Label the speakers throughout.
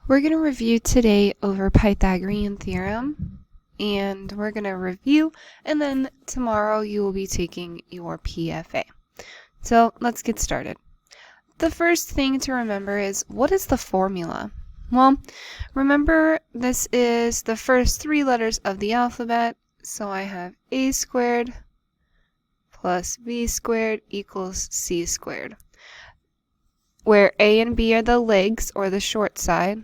Speaker 1: We're going to review today over Pythagorean theorem, and we're going to review, and then tomorrow you will be taking your PFA. So let's get started. The first thing to remember is, what is the formula? Well, remember this is the first three letters of the alphabet, so I have a squared plus b squared equals c squared, where a and b are the legs or the short side,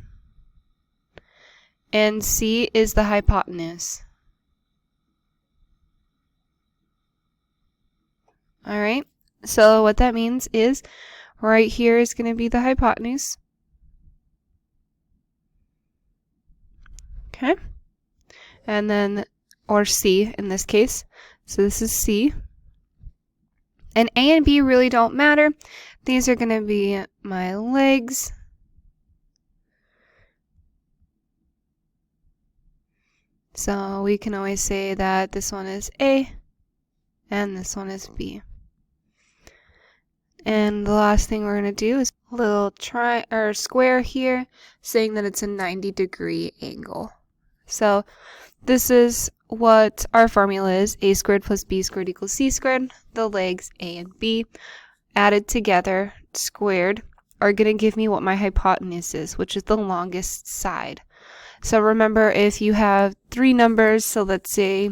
Speaker 1: and c is the hypotenuse. Alright, so what that means is right here is going to be the hypotenuse. Okay, and then, or c in this case, so this is c. And a and b really don't matter. These are going to be my legs. So we can always say that this one is A and this one is B. And the last thing we're going to do is a little square here saying that it's a 90-degree angle. So this is what our formula is. A squared plus B squared equals C squared. The legs A and B added together, squared, are going to give me what my hypotenuse is, which is the longest side. So remember, if you have three numbers, so let's say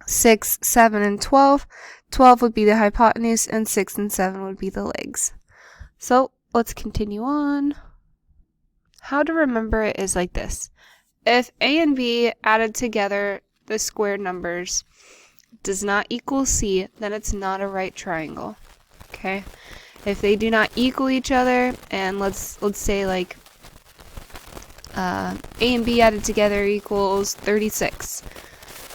Speaker 1: 6, 7, and 12, 12 would be the hypotenuse and 6 and 7 would be the legs. So let's continue on. How to remember it is like this. If A and B added together, the square numbers, does not equal C, then it's not a right triangle. Okay? If they do not equal each other, and let's say like A and B added together equals 36,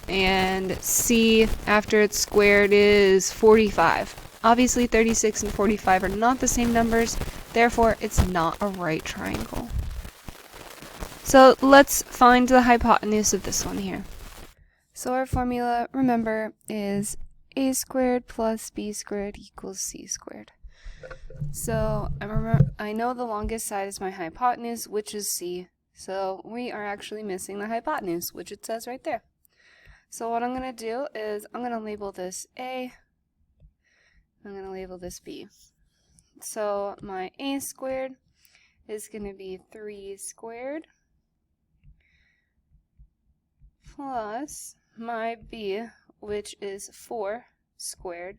Speaker 1: and C after it's squared is 45. Obviously 36 and 45 are not the same numbers, therefore it's not a right triangle. So let's find the hypotenuse of this one here. So our formula, remember, is a squared plus b squared equals c squared. So I know the longest side is my hypotenuse, which is c. So we are actually missing the hypotenuse, which it says right there. So what I'm going to do is I'm going to label this A. I'm going to label this B. So my A squared is going to be 3 squared plus my B, which is 4 squared.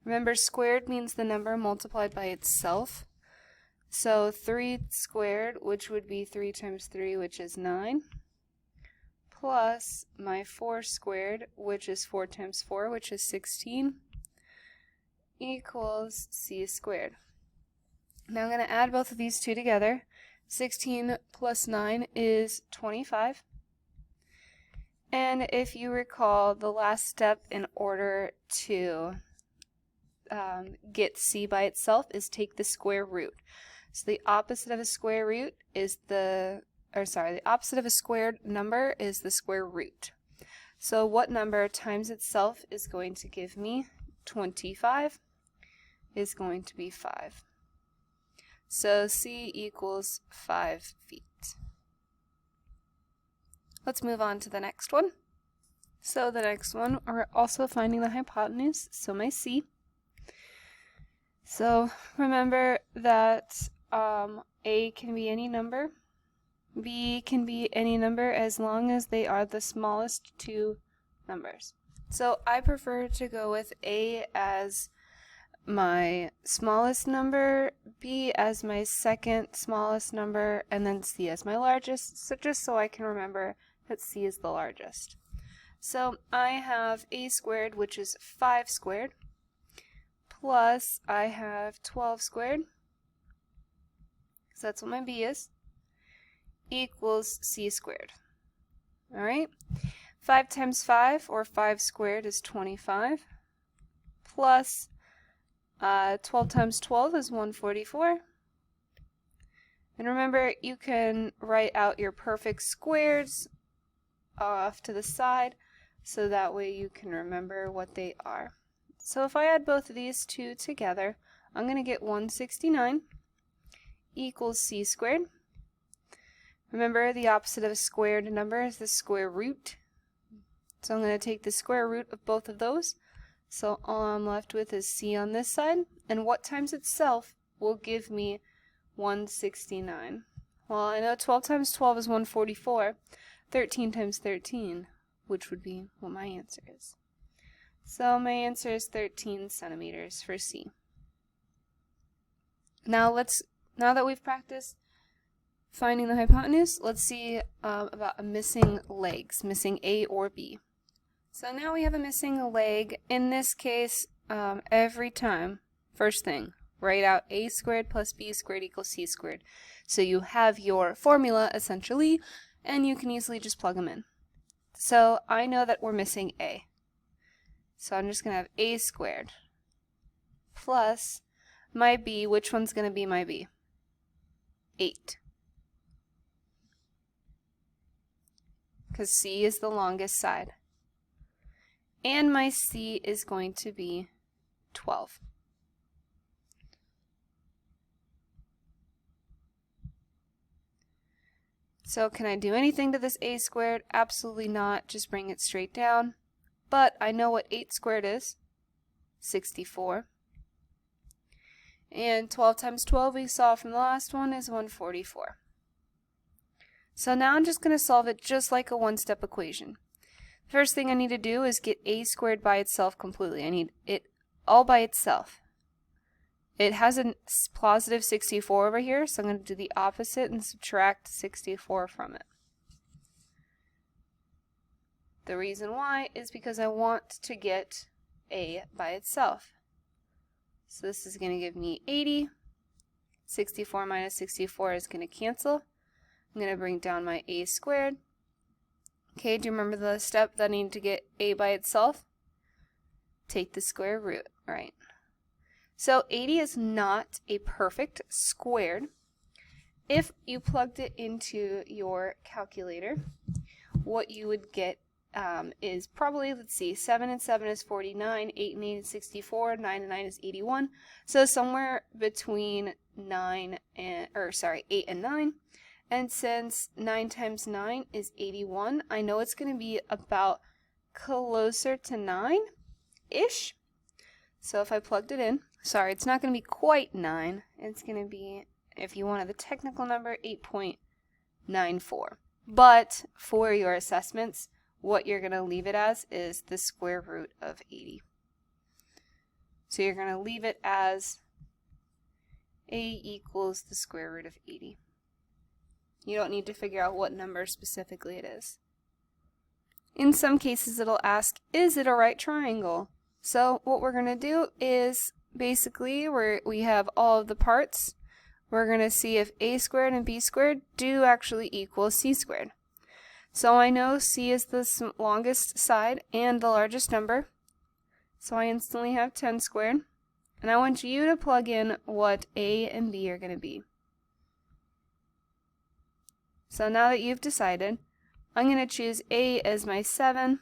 Speaker 1: Remember, squared means the number multiplied by itself. So 3 squared, which would be 3 times 3, which is 9, plus my 4 squared, which is 4 times 4, which is 16, equals c squared. Now I'm going to add both of these two together. 16 plus 9 is 25. And if you recall, the last step in order to get c by itself is take the square root. So the opposite of a square root is the opposite of a squared number is the square root. So what number times itself is going to give me 25 is going to be 5. So c equals 5 feet. Let's move on to the next one. So the next one, we're also finding the hypotenuse, so my c. So remember that A can be any number, B can be any number as long as they are the smallest two numbers. So I prefer to go with A as my smallest number, B as my second smallest number, and then C as my largest, so just so I can remember that C is the largest. So I have A squared, which is 5 squared, plus I have 12 squared, so that's what my B is, equals c squared. Alright, 5 times 5, or 5 squared, is 25, plus 12 times 12 is 144. And remember, you can write out your perfect squares off to the side, so that way you can remember what they are. So if I add both of these two together, I'm going to get 169 equals c squared. Remember, the opposite of a squared number is the square root. So I'm going to take the square root of both of those. So all I'm left with is c on this side. And what times itself will give me 169? Well, I know 12 times 12 is 144. 13 times 13, which would be what my answer is. So my answer is 13 centimeters for C. Now that we've practiced finding the hypotenuse, let's see about missing legs, missing A or B. So now we have a missing leg. In this case, every time, first thing, write out A squared plus B squared equals C squared. So you have your formula essentially, and you can easily just plug them in. So I know that we're missing A. So I'm just going to have A squared plus my B. Which one's going to be my B? 8. Because C is the longest side. And my C is going to be 12. So can I do anything to this A squared? Absolutely not. Just bring it straight down. But I know what 8 squared is. 64. And 12 times 12 we saw from the last one is 144. So now I'm just going to solve it just like a one-step equation. First thing I need to do is get A squared by itself completely. I need it all by itself. It has a positive 64 over here, so I'm going to do the opposite and subtract 64 from it. The reason why is because I want to get A by itself. So this is going to give me 80. 64 minus 64 is going to cancel. I'm going to bring down my A squared. Okay, do you remember the step that I need to get A by itself? Take the square root, right? So 80 is not a perfect squared. If you plugged it into your calculator, what you would get is probably, let's see, 7 and 7 is 49, 8 and 8 is 64, 9 and 9 is 81. So somewhere between 8 and 9. And since 9 times 9 is 81, I know it's going to be about closer to 9-ish. So if I plugged it in, sorry, it's not going to be quite 9. It's going to be, if you wanted the technical number, 8.94. But for your assessments, what you're going to leave it as is the square root of 80. So you're going to leave it as A equals the square root of 80. You don't need to figure out what number specifically it is. In some cases it'll ask, is it a right triangle? So what we're going to do is basically we have all of the parts. We're going to see if A squared and B squared do actually equal C squared. So I know C is the longest side and the largest number. So I instantly have 10 squared. And I want you to plug in what A and B are going to be. So now that you've decided, I'm going to choose A as my 7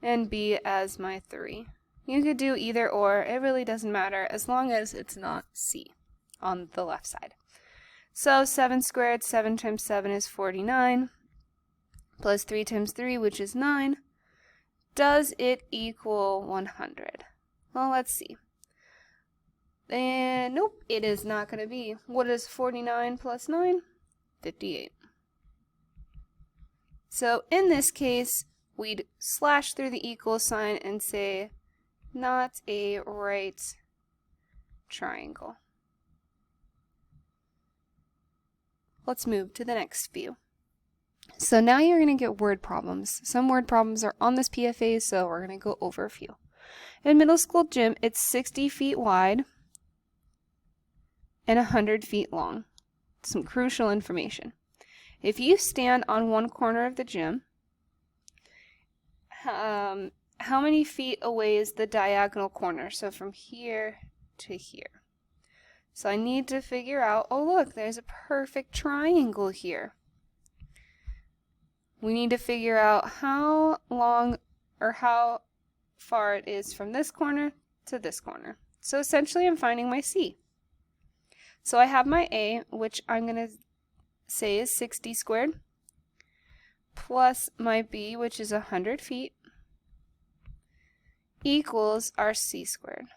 Speaker 1: and B as my 3. You could do either or, it really doesn't matter as long as it's not C on the left side. So 7 squared, 7 times 7 is 49, plus 3 times 3, which is 9. Does it equal 100? Well, let's see. And nope, it is not going to be. What is 49 plus 9? 58. So in this case, we'd slash through the equal sign and say, not a right triangle. Let's move to the next view. So now you're going to get word problems. Some word problems are on this PFA, so we're going to go over a few. In middle school gym, it's 60 feet wide and 100 feet long. Some crucial information. If you stand on one corner of the gym, how many feet away is the diagonal corner? So from here to here. So I need to figure out, oh look, there's a perfect triangle here. We need to figure out how long or how far it is from this corner to this corner. So essentially I'm finding my C. So I have my A, which I'm going to say is 60 squared, plus my b, which is 100 feet, equals our c squared.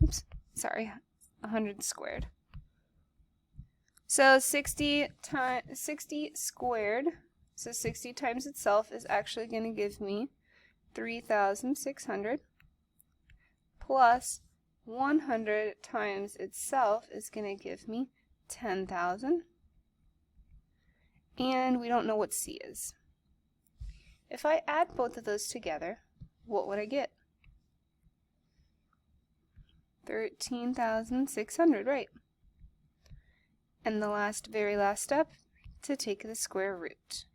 Speaker 1: Oops, sorry, 100 squared. So 60 squared, so 60 times itself is actually going to give me 3,600, plus 100 times itself is going to give me 10,000, and we don't know what c is. If I add both of those together, what would I get? 13,600, right? And the very last step, to take the square root.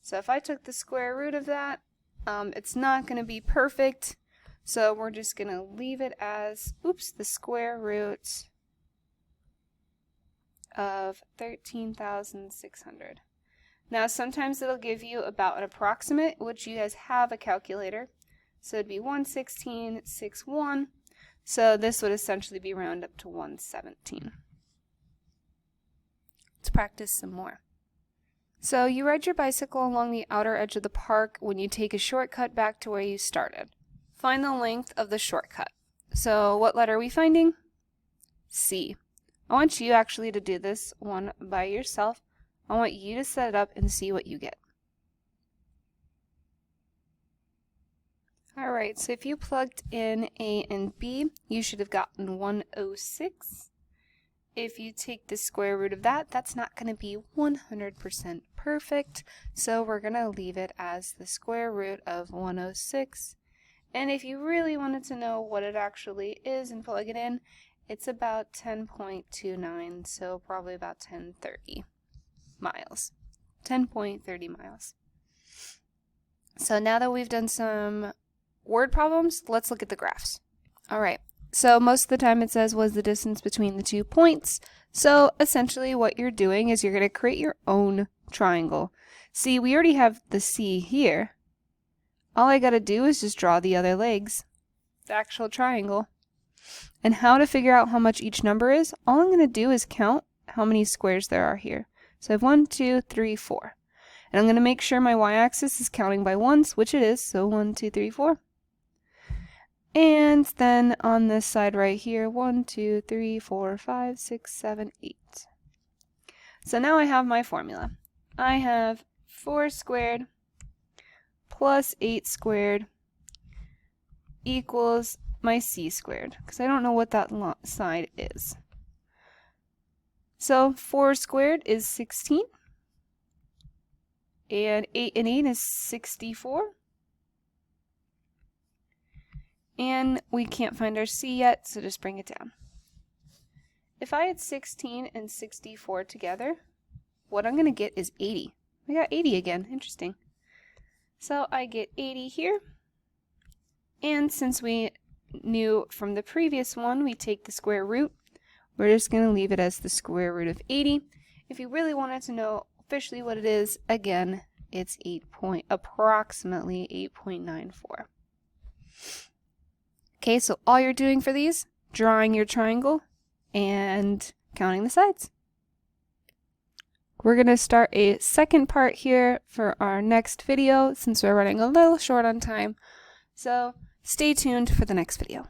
Speaker 1: So if I took the square root of that, it's not going to be perfect, so we're just going to leave it as, the square root of 13,600. Now sometimes it'll give you about an approximate, which you guys have a calculator. So it'd be 116.61. So this would essentially be round up to 117. Let's practice some more. So you ride your bicycle along the outer edge of the park when you take a shortcut back to where you started. Find the length of the shortcut. So what letter are we finding? C. I want you actually to do this one by yourself. I want you to set it up and see what you get. Alright, so if you plugged in A and B, you should have gotten 106. If you take the square root of that, that's not going to be 100% perfect, so we're going to leave it as the square root of 106. And if you really wanted to know what it actually is and plug it in, it's about 10.29, so probably about 1030 miles. 10.30 miles. So now that we've done some word problems, let's look at the graphs. Alright, so most of the time it says was the distance between the 2 points. So essentially what you're doing is you're going to create your own triangle. See, we already have the C here. All I got to do is just draw the other legs, the actual triangle. And how to figure out how much each number is, all I'm going to do is count how many squares there are here. So I have 1, 2, 3, 4. And I'm going to make sure my y-axis is counting by ones, which it is, so 1, 2, 3, 4. And then on this side right here, 1, 2, 3, 4, 5, 6, 7, 8. So now I have my formula. I have 4 squared plus 8 squared equals my c squared, because I don't know what that side is. So 4 squared is 16, and 8 and 8 is 64. And we can't find our c yet, so just bring it down. If I had 16 and 64 together, what I'm going to get is 80. I got 80 again. Interesting. So I get 80 here. And since we knew from the previous one, we take the square root. We're just going to leave it as the square root of 80. If you really wanted to know officially what it is, again, it's approximately 8.94. Okay, so all you're doing for these, drawing your triangle and counting the sides. We're going to start a second part here for our next video since we're running a little short on time. So stay tuned for the next video.